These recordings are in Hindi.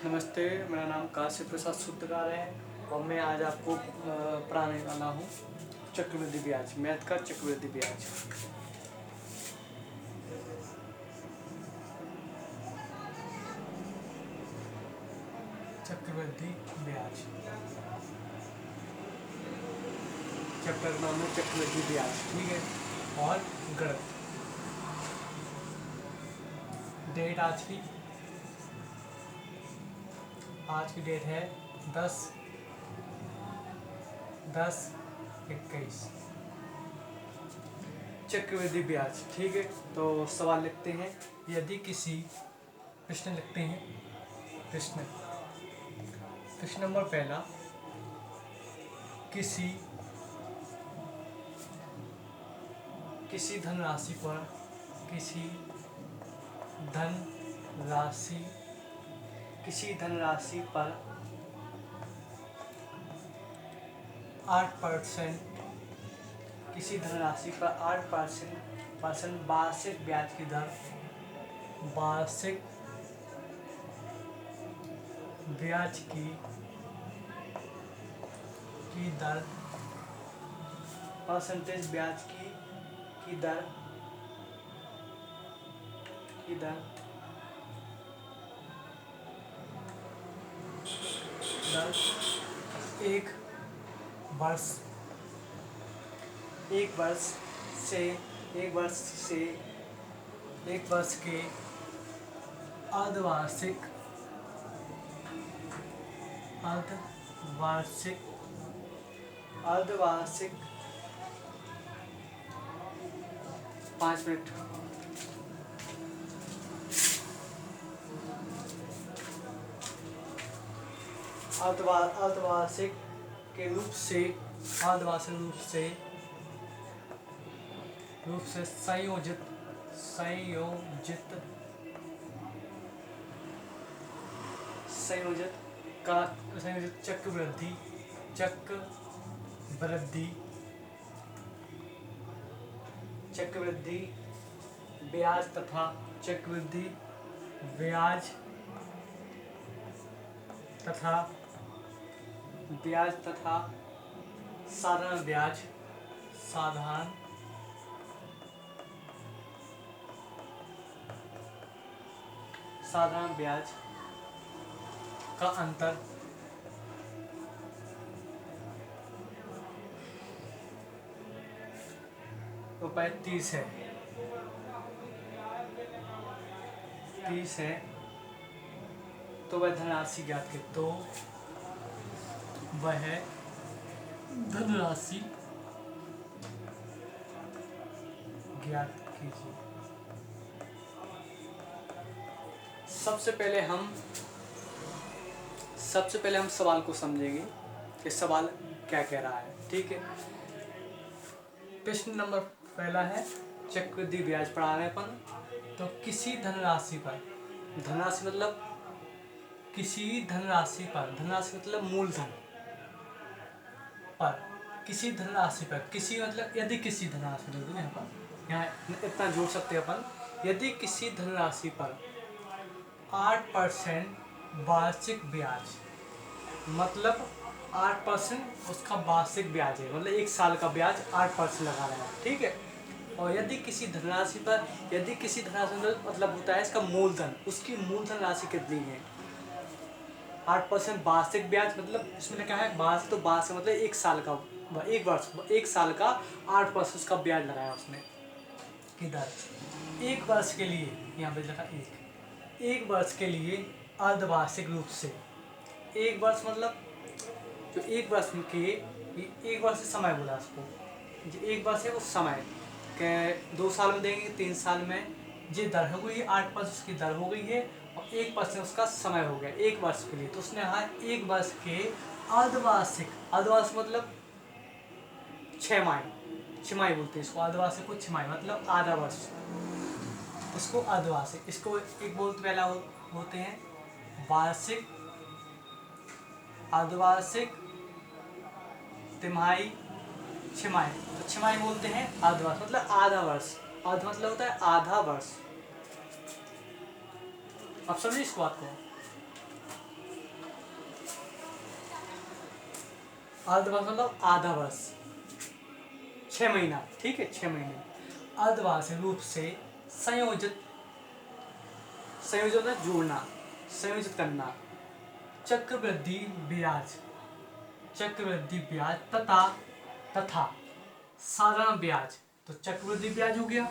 नमस्ते, मेरा नाम काशी प्रसाद सूत्रकार है और मैं आज आपको पढ़ाने वाला हूँ चक्रवृद्धि ब्याज, मैथ का चक्रवृद्धि ब्याज। चक्रवृद्धि ब्याज चैप्टर का नाम है चक्रवृद्धि ब्याज, ठीक है। और गणित, डेट आज की डेट है 10/10/21। चक्रवृद्धि ब्याज, ठीक है। तो सवाल लिखते हैं, यदि किसी प्रश्न लिखते हैं। प्रश्न नंबर पहला, किसी धनराशि पर 8% वार्षिक ब्याज की दर, परसेंटेज ब्याज की दर एक वर्ष के अर्धवार्षिक 5 मिनट अर्धवार्षिक रूप से संयोजित चक्रवृद्धि ब्याज तथा साधारण ब्याज का अंतर रुपये 30 है। तो वह धनराशि ज्ञात की, तो वह धनराशि ज्ञात कीजिए। सबसे पहले हम सवाल को समझेंगे कि सवाल क्या कह रहा है, ठीक है। प्रश्न नंबर पहला है, चक्रवृद्धि ब्याज पढ़ा रहे अपन। तो किसी धनराशि पर, धनराशि मतलब मूलधन पर, किसी मतलब यदि किसी धनराशि, यहाँ इतना जोड़ सकते हैं अपन, यदि किसी धनराशि पर 8% वार्षिक ब्याज, मतलब 8% उसका वार्षिक ब्याज है, मतलब एक साल का ब्याज 8% लगा रहा है, ठीक है। और यदि किसी धनराशि मतलब होता है इसका मूलधन, उसकी मूलधन राशि कितनी है। 8% वार्षिक ब्याज मतलब इसमें क्या है, वार्षिक, तो वार्षिक मतलब एक साल का 8% उसका ब्याज लगाया उसने की दर। एक वर्ष के लिए, यहाँ पे लिखा एक वर्ष के लिए अर्धवार्षिक रूप से, एक वर्ष मतलब जो एक वर्ष से समय बोला उसको, जो एक वर्ष है वो समय के 2 साल में देंगे, 3 साल में ये दर हो गई, 8% उसकी दर हो गई है और 1% उसका समय हो गया एक वर्ष के लिए। तो उसने कहा एक वर्ष के अर्धवार्षिक मतलब 6 माही बोलते हैं इसको, अर्धवार्षिक को 6 माही मतलब आधा वर्ष, इसको अर्धवार्षिक, इसको एक बोलते पहला होते हैं वार्षिक, अर्धवार्षिक, तिमाही, छमाही। तो छमाही बोलते हैं अर्धवर्ष मतलब आधा वर्ष, अर्ध मतलब होता है आधा वर्ष। अब समझिए इस बात को। अर्धवार्षिक मतलब आधा वर्ष, 6 महीना, ठीक है, 6 महीने। अर्धवार्षिक रूप से संयोजित, संयोजन में जोड़ना, संयोजित करना। चक्रवृद्धि ब्याज, चक्रवृद्धि ब्याज तथा साधारण ब्याज। तो चक्रवृद्धि ब्याज हो गया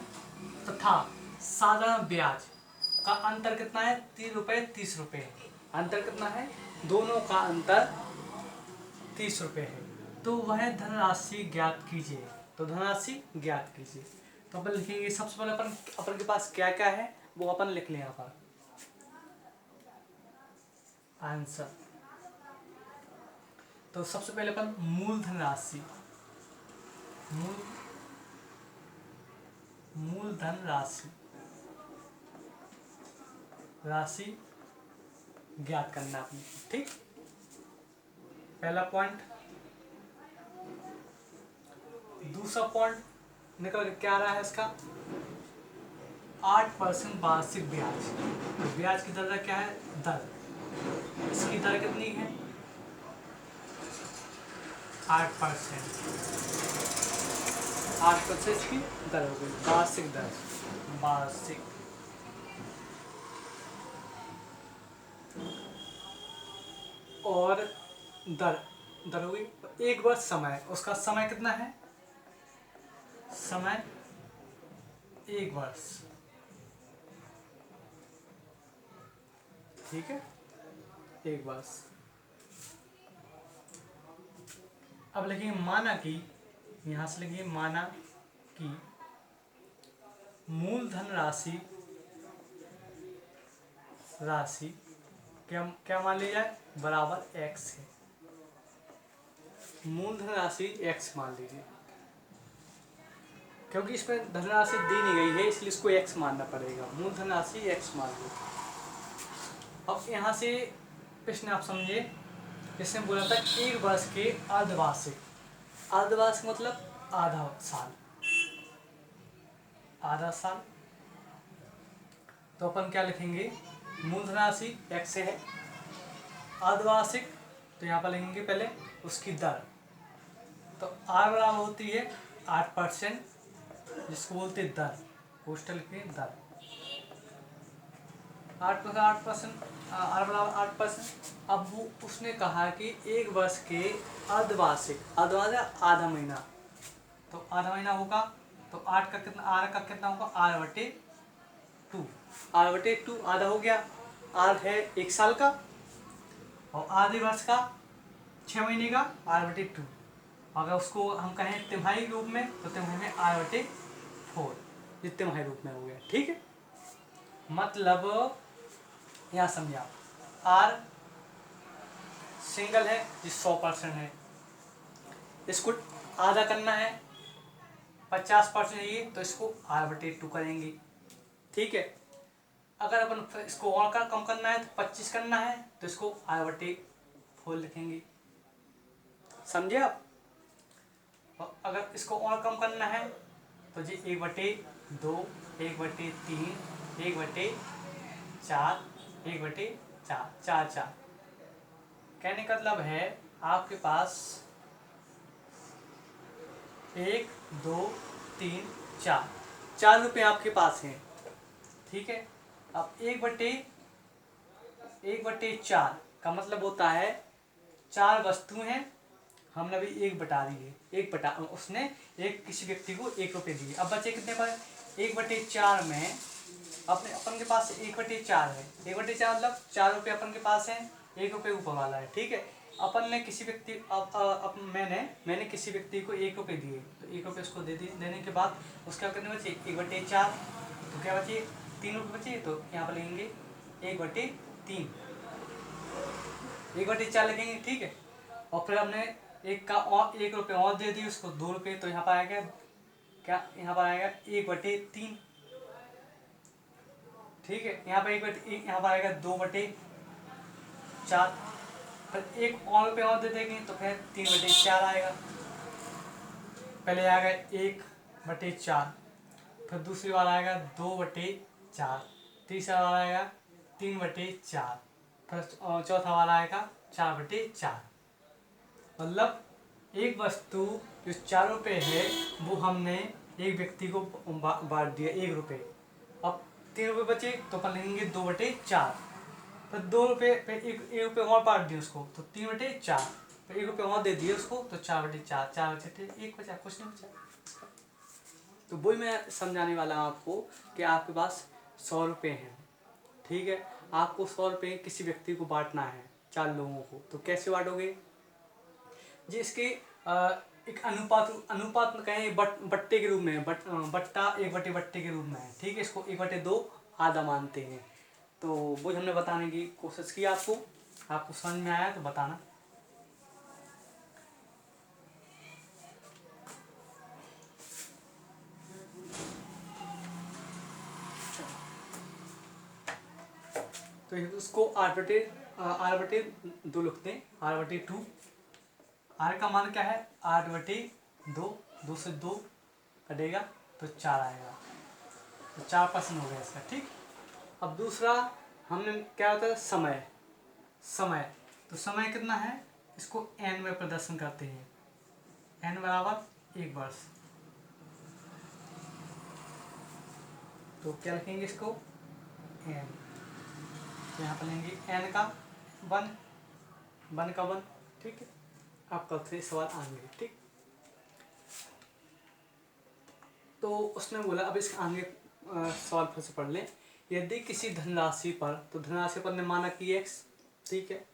तथा साधारण ब्याज का अंतर कितना है? 3 रुपये 30 रुपये। अंतर कितना है? दोनों का अंतर 30 रुपये है। तो वह धनराशि ज्ञात कीजिए। तो धनराशि ज्ञात कीजिए। तो अपन लिखेंगे सबसे पहले अपन के पास क्या क्या है वो अपन लिख लें यहाँ पर। आंसर, तो सबसे पहले अपन मूलधन राशि, मूलधन राशि राशि ज्ञात करना अपने, ठीक। पहला पॉइंट। दूसरा पॉइंट निकल के क्या आ रहा है इसका? 8% वार्षिक ब्याज। तो ब्याज की दर क्या है? दर, इसकी दर कितनी है? 8%। 8% इसकी दर हो गई, वार्षिक दर, वार्षिक। और दर हो गई। 1 वर्ष समय, उसका समय कितना है? समय 1 वर्ष, ठीक है, 1 वर्ष। अब लिखेंगे माना कि, यहां से लिखिए माना कि मूलधन राशि क्या मान ली जाए? बराबर x है। मूलधन राशि x मान लीजिए, क्योंकि इसमें धनराशि दी नहीं गई है इसलिए इसको x मानना पड़ेगा। मूलधन राशि x मान लीजिए। अब यहाँ से प्रश्न आप समझे, इसमें बोला था 1 वर्ष के अर्धवार्षिक, अर्धवार्षिक मतलब आधा साल, आधा साल। तो अपन क्या लिखेंगे? मूलधन राशि x है, अर्धवार्षिक तो यहाँ पर लिखेंगे पहले उसकी दर। तो r बराबर होती है 8%, जिसको बोलते हैं दर, पोस्टल की दर। 8%, r बराबर 8%। अब वो उसने कहा कि 1 वर्ष के अर्धवार्षिक, अर्धवार्षिक आधा महीना, तो आधा महीना होगा तो 8 का कितना, r का कितना होगा? r/2, r/2 आधा हो गया। r है 1 साल का और आधे वर्ष का 6 महीने का, r/2। अगर उसको हम कहें तिमाही रूप में तो तिमाही में r/4, ये तिमाही रूप में हो गया, ठीक है। मतलब यहाँ समझा, r सिंगल है जो 100% है, इसको आधा करना है, 50% ये, तो इसको r/2 करेंगे, ठीक है। अगर अपन इसको और कम करना है तो 25 करना है, तो इसको r/4 लिखेंगे, समझे आप। और अगर इसको और कम करना है तो जी 1/2, 1/3, 1/4, 1/4, 4। कहने का मतलब है आपके पास 1, 2, 3, 4 रुपये आपके पास हैं, ठीक है। अब 1/4 का मतलब होता है 4 वस्तुएं हैं, हमने अभी 1 बटा दी है, 1 बटा, उसने किसी व्यक्ति को 1 रुपये दिए। अब बचे कितने पर? 1/4 में अपन के पास 1/4 है, 1/4 मतलब 4 रुपये अपन के पास है, 1 रुपये ऊपर वाला है, ठीक है। अपन ने किसी व्यक्ति, अब मैंने किसी व्यक्ति को 1 रुपये दिए, तो 1 रुपये उसको देने के बाद उसका कितने बचे? 1/4, तो क्या बचे? 3 रुपये बचे, तो यहाँ पर लिखेंगे 1/3, 1/4 लिखेंगे, ठीक है। और फिर हमने 1 रुपये और दे दिए उसको, 2 रुपये, तो यहाँ पर आएगा क्या? यहाँ पर आएगा 1/3, ठीक है। यहाँ पर आएगा 2/4, फिर 1 और रुपये और दे देंगे तो फिर 3/4 आएगा। पहले आएगा 1/4, फिर दूसरी बार आएगा 2/4, तीसरा बार आएगा 3/4, फिर चौथा वाला आएगा 4/4। मतलब एक वस्तु जो 4 रुपये है वो हमने एक व्यक्ति को बांट दिया 1 रुपये। अब 3 रुपये बचे तो अपन लेंगे 2/4। तो 2 रुपये पे एक रुपये और बांट दिया उसको तो 3/4। तो 1 रुपये और दे दिए उसको तो 4/4। 4 1 बचा, कुछ नहीं बचा। तो वही मैं समझाने वाला हूँ आपको कि आपके पास 100 रुपये हैं, ठीक है। आपको 100 रुपये किसी व्यक्ति को बांटना है 4 लोगों को, तो कैसे बांटोगे जी? इसके एक अनुपात में कहें बट्टे के रूप में, बट्टा 1/बट्टे के रूप में है, ठीक है। इसको 1/2 आधा मानते हैं। तो वो हमने बताने की कोशिश की आपको समझ में आया तो बताना। तो उसको 8/2 लिखते हैं, 8/2। आर का मान क्या है? 8/2। 2 से 2 कटेगा तो 4 आएगा, तो 4% हो गया इसका, ठीक। अब दूसरा हमने क्या होता है? समय। तो समय कितना है? इसको n में प्रदर्शन करते हैं, n बराबर 1 वर्ष। तो क्या लिखेंगे इसको? n। तो यहाँ पर लेंगे n का 1 का 1, ठीक है। आप कल से सवाल आएंगे, ठीक। तो उसने बोला, अब इसके आगे सवाल फिर से पढ़ लें। यदि किसी धनराशि पर, तो धनराशि पर ने माना कि x, ठीक है।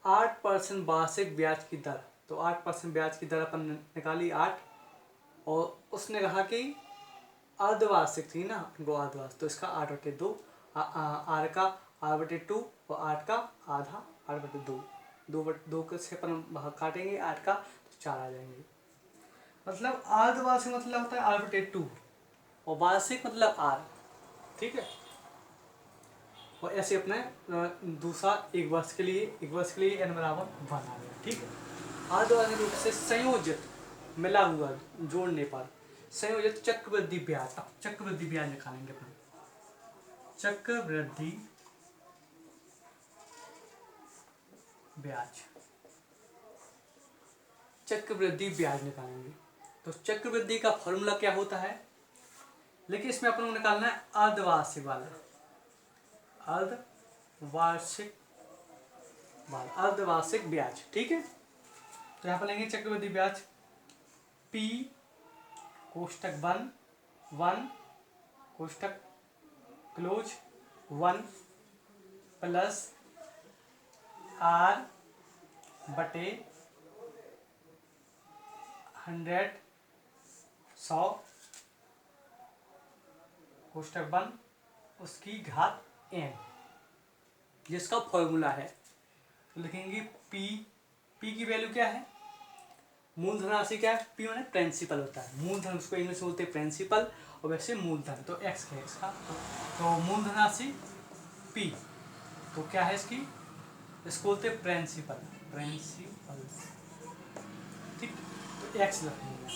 8% वार्षिक ब्याज की दर, तो 8% ब्याज की दर अपन निकाली 8। और उसने कहा कि अर्धवार्षिक थी ना, वो अर्धवार्षिक, तो इसका 8/2। आर का 8/2 और 8 का आधा 8/2। 2 से अपन काटेंगे 8 का तो 4 आ जाएंगे। मतलब अर्धवार्षिक मतलब होता है 8/2 और वार्षिक मतलब आर, ठीक है। और ऐसे अपने दूसरा 1 वर्ष के लिए n बराबर 1 आ गया, ठीक है। अर्धवार्षिक रूप से संयोजित मिला हुआ जोड़ने पर संयोजित चक्रवृद्धि ब्याज। अब चक्रवृद्धि ब्याज निकालेंगे अपन। चक्रवृद्धि ब्याज निकालेंगे। तो चक्रवृद्धि का फॉर्मूला क्या होता है? लेकिन इसमें अपन को निकालना है अर्धवार्षिक वाला, अर्धवार्षिक ब्याज, ठीक है। तो यहाँ पर लेंगे चक्रवृद्धि ब्याज P कोष्टक 1 कोष्टक क्लोज 1 प्लस R/100 100 कोष्टक 1 उसकी घात n, जिसका फॉर्मूला है। तो लिखेंगे P की वैल्यू क्या है? मूलधन राशि क्या है? P माने प्रिंसिपल होता है, मूलधन उसको इंग्लिश में बोलते हैं प्रिंसिपल, और वैसे मूलधन तो x है इसका। तो मूलधन राशि P, तो क्या है इसकी? इसको बोलते हैं प्रिंसिपल, ठीक। तो x रखेंगे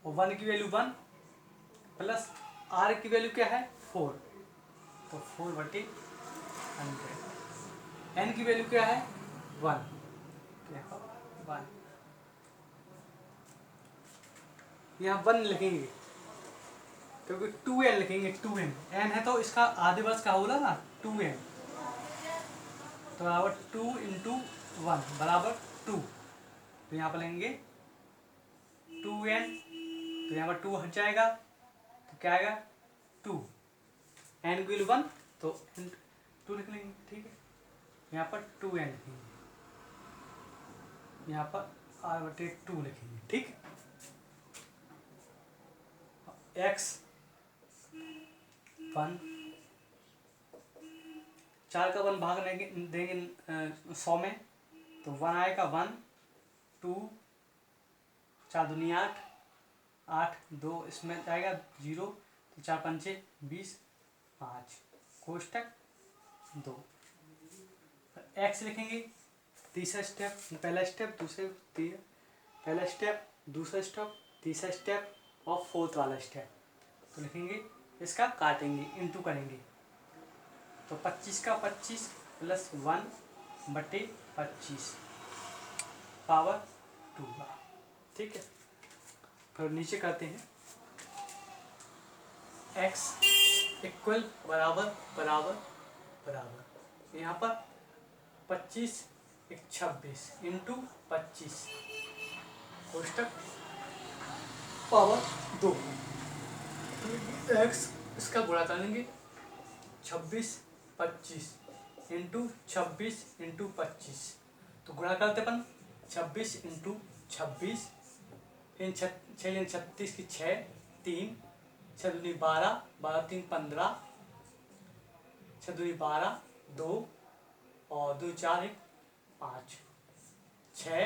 और 1 की वैल्यू 1 प्लस R की वैल्यू क्या है? 4, तो 4/100। n की वैल्यू क्या है? 1, तो यहाँ 1, यहाँ 1 लिखेंगे क्योंकि 2n लिखेंगे, 2n n है तो इसका आधे वर्ष का होगा ना 2n, तो बराबर 2 × 1 बराबर 2। तो यहाँ पर लेंगे 2n, तो यहाँ पर 2 हट जाएगा तो क्या आएगा? 2। n की वैल्यू 1 तो 2 लिख लेंगे, ठीक है। यहाँ पर 2n लिखेंगे, यहाँ पर R/2 लिखेंगे, ठीक। x 1, 4 का 1 भाग देंगे 100 में, तो 1 आएगा। 1 2 4 दूनी 8 8 2 इसमें जाएगा 0, तो 4 पंचे 20 5 कोष्टक 2। x लिखेंगे तीसरा स्टेप, पहला स्टेप पहला स्टेप, दूसरा स्टेप, तीसरा स्टेप और 4th वाला स्टेप। तो लिखेंगे इसका काटेंगे, इंटू करेंगे, तो 25 का 25 प्लस 1/25 पावर 2 का। ठीक है, फिर नीचे करते हैं x इक्वल बराबर बराबर बराबर, यहाँ पर 25 एक 26 इंटू 25 कोष्टक पावर 2, x इसका गुणा करेंगे 26 25 इंटू 26 इंटू 25, तो गुणा करते अपन 26 इंटू 26, इन 36 की 6 3 6 दूनी 12 12 3 15 6 दूनी 12 2 और 2 4 1 5 6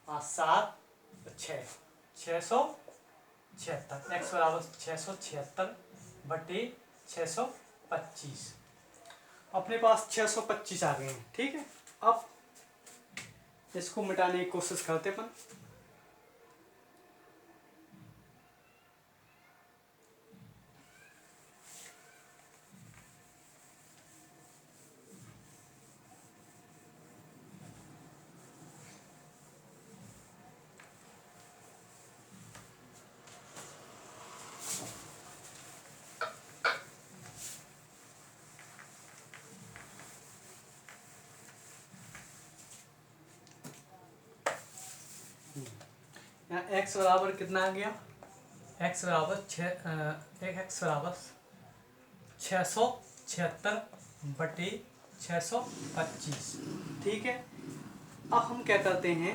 5 7 6 676, x बराबर 676 बटे 625। अपने पास 625 आ गए हैं। ठीक है, अब इसको मिटाने की कोशिश करते अपन। यहाँ x बराबर कितना आ गया, x बराबर 676 बटे 625। ठीक है, अब हम क्या करते हैं,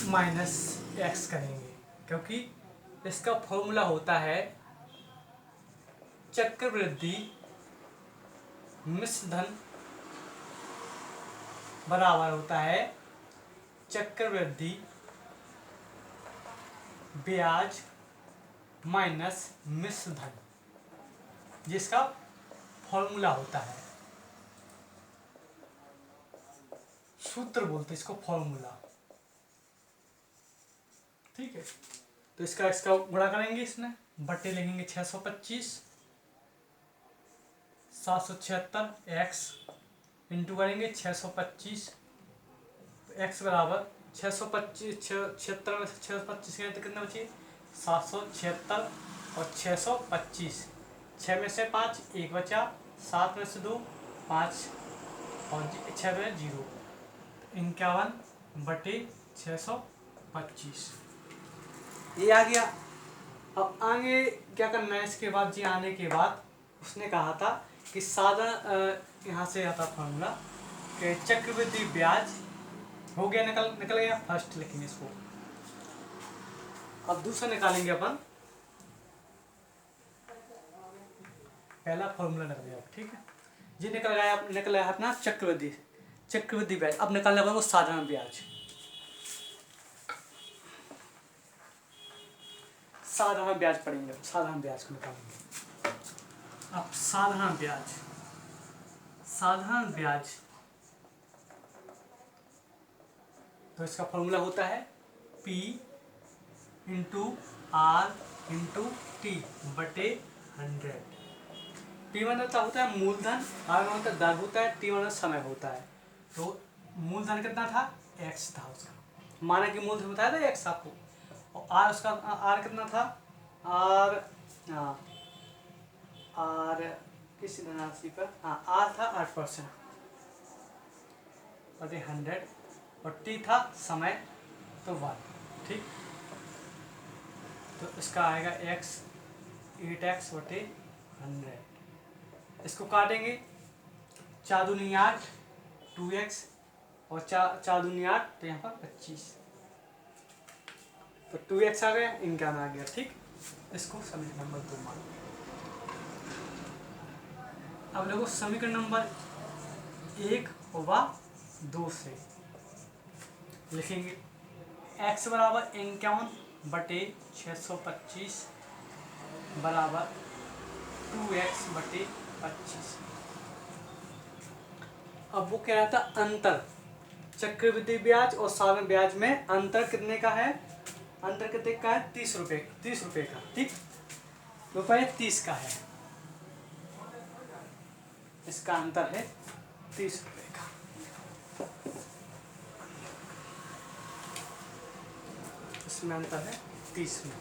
माइनस x करेंगे, क्योंकि इसका फॉर्मूला होता है चक्रवृद्धि मिश्र धन बराबर होता है चक्रवृद्धि ब्याज माइनस मिश्र धन, जिसका फॉर्मूला होता है, सूत्र बोलते इसको फॉर्मूला। ठीक है, तो इसका गुणा करेंगे, इसमें बटे लिखेंगे 625 776 x इंटू करेंगे 625, x बराबर 625 76 में से 625 गए तो कितना बची 776 और 625, 6 में से 5 1 बचा, 7 में से 2 5 और 6 में 0, 51 बटे 625 ये आ गया। अब आगे क्या करना है, इसके बाद जी आने के बाद उसने कहा था कि साधारण यहाँ से आता फॉर्मूला कि चक्रवृद्धि ब्याज हो गया, निकल गया, फर्स्ट लिखेंगे इसको। अब दूसरा निकालेंगे अपन, पहला फॉर्मूला निकल गया। ठीक है, ये निकल आया अपना चक्रवृद्धि ब्याज। अब निकालने वाला वो साधारण ब्याज, साधारण ब्याज पढ़ेंगे, साधारण ब्याज को निकालेंगे। अब साधारण ब्याज तो इसका फॉर्मूला होता है P into R into T बटे 100। P मतलब होता है मूलधन, आर मतलब दर होता है, टी मतलब समय होता है। तो मूलधन कितना था, x था उसका, माना कि मूलधन बताया था x आपको, और आर उसका आर कितना था, आर किस धनराशि पर, हाँ आर था 8% बटे 100, और टी था समय तो 1। ठीक, तो इसका आएगा x 8x बटे 100। इसको काटेंगे, 4 दूनी 8 2x और 4 दूनी 8, तो यहाँ पर 25, तो 2x आ गया, इनका आ गया। ठीक, इसको समीकरण नंबर 2 मान। अब देखो समीकरण नंबर 1 व 2 से लिखेंगे x बराबर 51 बटे 625 बराबर 2x बटे 25। अब वो कह रहा था अंतर, चक्रवृद्धि ब्याज और साधारण ब्याज में अंतर कितने का है, अंतर कितने का है 30 रुपये का। ठीक, रुपये 30 का है, इसका अंतर है 30 रुपये का। इसमें अंतर है 30 में।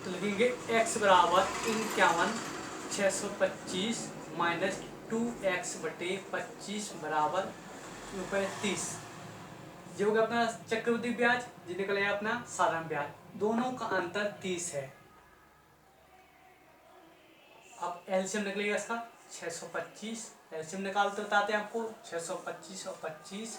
तो लिखेंगे x बराबर 51,625 माइनस 2x/25 बराबर ₹30। ये हो गया अपना चक्रवृद्धि ब्याज, ये निकल गया अपना साधारण ब्याज, दोनों का अंतर 30 है। अब एलसीएम निकलेगा इसका 625, एलसीएम निकालते बताते हैं आपको, 625 और 25,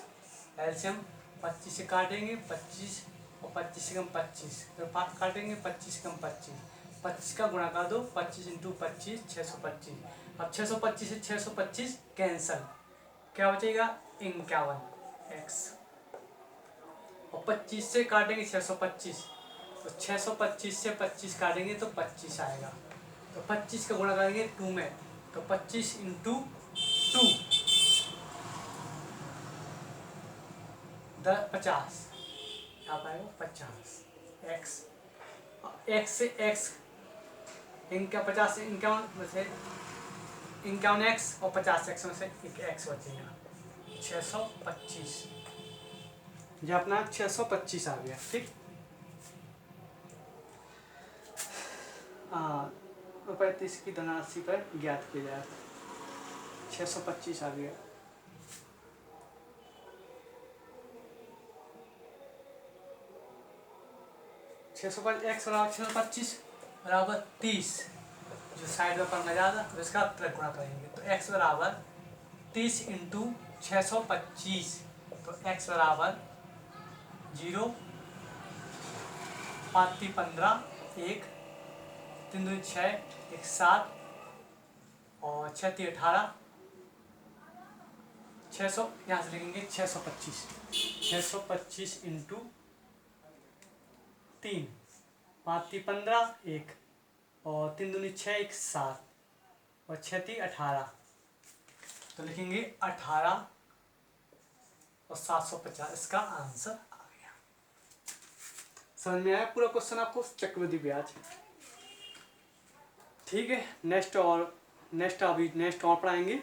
एलसीएम 25 से काटेंगे 25 और 25 से कम 25, फिर 5 काटेंगे 25 से कम 25, 25 का गुणा कर दो, 25 इंटू 25 625। अब 625 से 625 कैंसल, क्या बचेगा 51x, और 25 से काटेंगे 625, तो 625 से 25 काटेंगे तो 25 आएगा, तो 25 का गुणा करेंगे 2 में, तो 25 इंटू 2 50, यहाँ पाएगा 50 x, x से x इनका 50 से 51 में से 51x और 50x में से एक x बचेगा 625, ये अपना 625 आ गया। ठीक, रुपये 30 की धनराशि पर ज्ञात किया जाए, 625 आ गया। x बराबर 625 बराबर 30, जो साइड में पढ़ना ज़्यादा तो इसका त्रिगुणा करेंगे, तो x बराबर 30 इंटू 625, तो x बराबर 0, 5 × 15 1, 3 दूनी 6, 1 7 और 6 × 18, 600, यहाँ से लिखेंगे 625 इंटू 3, 5 × 15 1 और 3 दूनी 6, 1 7 और 6 × 18, तो लिखेंगे 18 और 750, इसका आंसर आ गया। समझ में आया पूरा क्वेश्चन आपको, चक्रवृद्धि ब्याज। ठीक है, नेक्स्ट और पढ़ाएंगे।